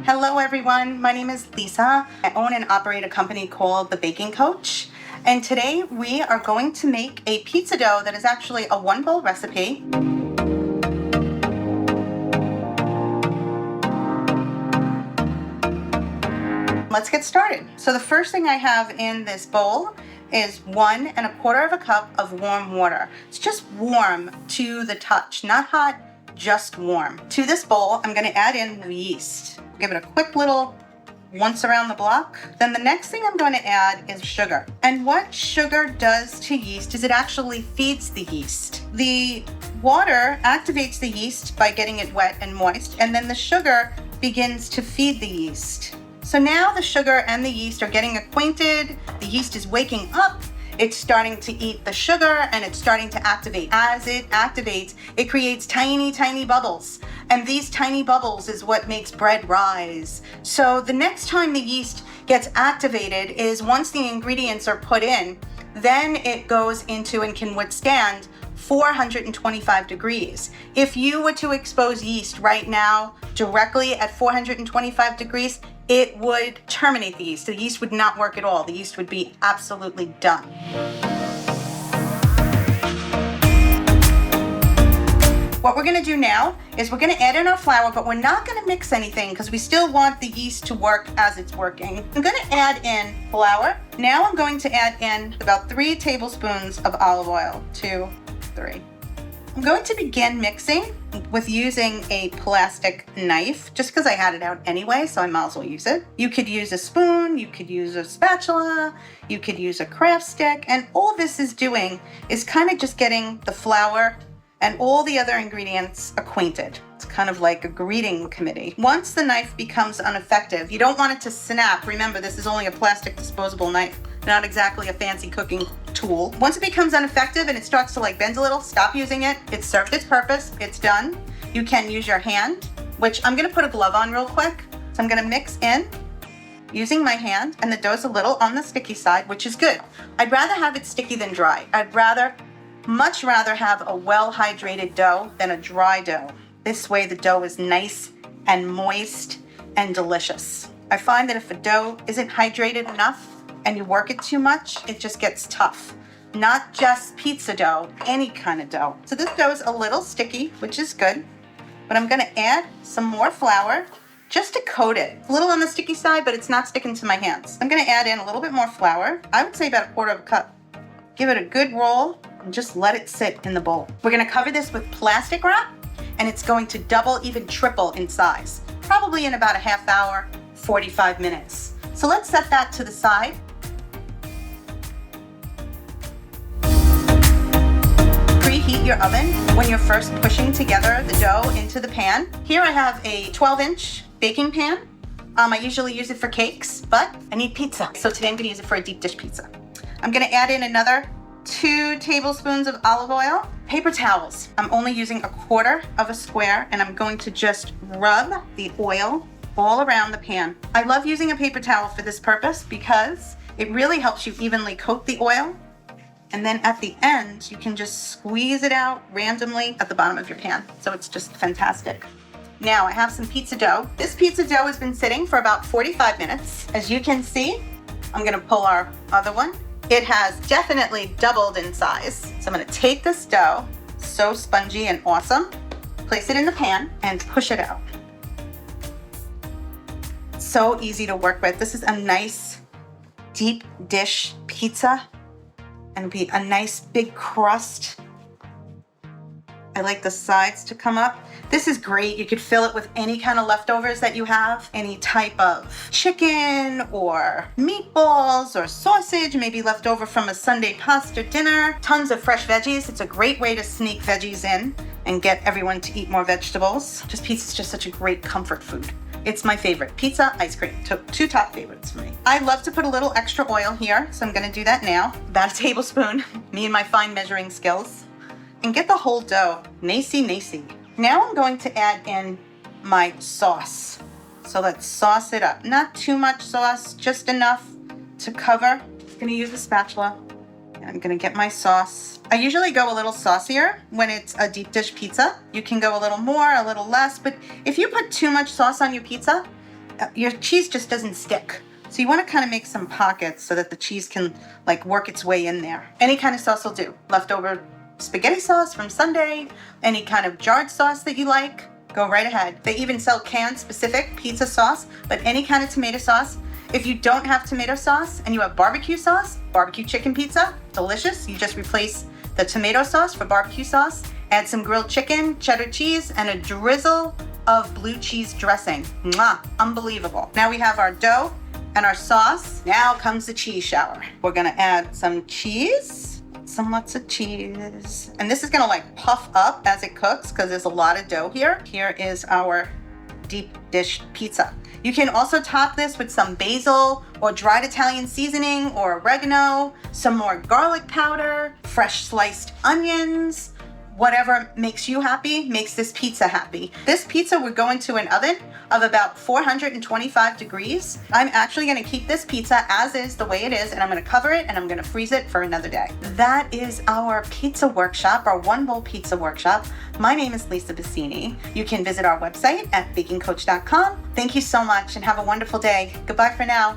Hello everyone, my name is Lisa. I own and operate a company called The Baking Coach. And today we are going to make a pizza dough that is actually a one bowl recipe. Let's get started. So the first thing I have in this bowl is 1 1/4 cup of warm water. It's just warm to the touch, not hot, just warm. To this bowl, I'm going to add in the yeast. Give it a quick little once around the block. Then the next thing I'm going to add is sugar. And what sugar does to yeast is it actually feeds the yeast. The water activates the yeast by getting it wet and moist, and then the sugar begins to feed the yeast. So now the sugar and the yeast are getting acquainted. The yeast is waking up. It's starting to eat the sugar and it's starting to activate. As it activates, it creates tiny, tiny bubbles. And these tiny bubbles is what makes bread rise. So the next time the yeast gets activated is once the ingredients are put in, then it goes into and can withstand 425 degrees. If you were to expose yeast right now directly at 425 degrees, it would terminate the yeast. The yeast would not work at all. The yeast would be absolutely done. What we're gonna do now is we're gonna add in our flour, but we're not gonna mix anything because we still want the yeast to work as it's working. I'm gonna add in flour. Now I'm going to add in about 3 tablespoons of olive oil, 2, 3. I'm going to begin mixing with using a plastic knife, just because I had it out anyway, so I might as well use it. You could use a spoon, you could use a spatula, you could use a craft stick, and all this is doing is kind of just getting the flour and all the other ingredients acquainted. It's kind of like a greeting committee. Once the knife becomes ineffective, you don't want it to snap. Remember, this is only a plastic disposable knife, not exactly a fancy cooking tool. Once it becomes ineffective and it starts to like bend a little, stop using it. It's served its purpose, it's done. You can use your hand, which I'm gonna put a glove on real quick. So I'm gonna mix in using my hand, and the dough's a little on the sticky side, which is good. I'd rather have it sticky than dry. I'd much rather have a well-hydrated dough than a dry dough. This way the dough is nice and moist and delicious. I find that if a dough isn't hydrated enough and you work it too much, it just gets tough. Not just pizza dough, any kind of dough. So this dough is a little sticky, which is good, but I'm gonna add some more flour just to coat it. A little on the sticky side, but it's not sticking to my hands. I'm gonna add in a little bit more flour. I would say about 1/4 cup. Give it a good roll and just let it sit in the bowl. We're gonna cover this with plastic wrap, and it's going to double, even triple in size, probably in about a half hour, 45 minutes. So let's set that to the side. Preheat your oven when you're first pushing together the dough into the pan. Here I have a 12-inch baking pan. I usually use it for cakes, but I need pizza. So today I'm gonna use it for a deep dish pizza. I'm gonna add in another 2 tablespoons of olive oil. Paper towels. I'm only using 1/4 square, and I'm going to just rub the oil all around the pan. I love using a paper towel for this purpose because it really helps you evenly coat the oil. And then at the end, you can just squeeze it out randomly at the bottom of your pan. So it's just fantastic. Now I have some pizza dough. This pizza dough has been sitting for about 45 minutes. As you can see, I'm gonna pull our other one. It has definitely doubled in size. So I'm gonna take this dough, so spongy and awesome, place it in the pan and push it out. So easy to work with. This is a nice deep dish pizza and be a nice big crust. I like the sides to come up. This is great. You could fill it with any kind of leftovers that you have, any type of chicken or meatballs or sausage, maybe left over from a Sunday pasta dinner. Tons of fresh veggies. It's a great way to sneak veggies in and get everyone to eat more vegetables. Pizza is just such a great comfort food. It's my favorite. Pizza, ice cream, 2 top favorites for me. I love to put a little extra oil here, so I'm gonna do that now. About a tablespoon, me and my fine measuring skills. And get the whole dough nicey. Now I'm going to add in my sauce. So let's sauce it up. Not too much sauce, just enough to cover. I'm gonna use a spatula and I'm gonna get my sauce. I usually go a little saucier when it's a deep dish pizza. You can go a little more, a little less, but if you put too much sauce on your pizza, your cheese just doesn't stick. So you want to kind of make some pockets so that the cheese can like work its way in there. Any kind of sauce will do. Leftover spaghetti sauce from Sunday, any kind of jarred sauce that you like, go right ahead. They even sell canned specific pizza sauce, but any kind of tomato sauce. If you don't have tomato sauce and you have barbecue sauce, barbecue chicken pizza, delicious. You just replace the tomato sauce for barbecue sauce, add some grilled chicken, cheddar cheese, and a drizzle of blue cheese dressing. Mwah, unbelievable. Now we have our dough and our sauce. Now comes the cheese shower. We're gonna add some cheese, lots of cheese. And this is gonna like puff up as it cooks because there's a lot of dough here. Here is our deep dish pizza. You can also top this with some basil or dried Italian seasoning or oregano, some more garlic powder, fresh sliced onions. Whatever makes you happy makes this pizza happy. This pizza would go into an oven of about 425 degrees. I'm actually gonna keep this pizza as is, the way it is, and I'm gonna cover it and I'm gonna freeze it for another day. That is our pizza workshop, our one bowl pizza workshop. My name is Lisa Basini. You can visit our website at bakingcoach.com. Thank you so much and have a wonderful day. Goodbye for now.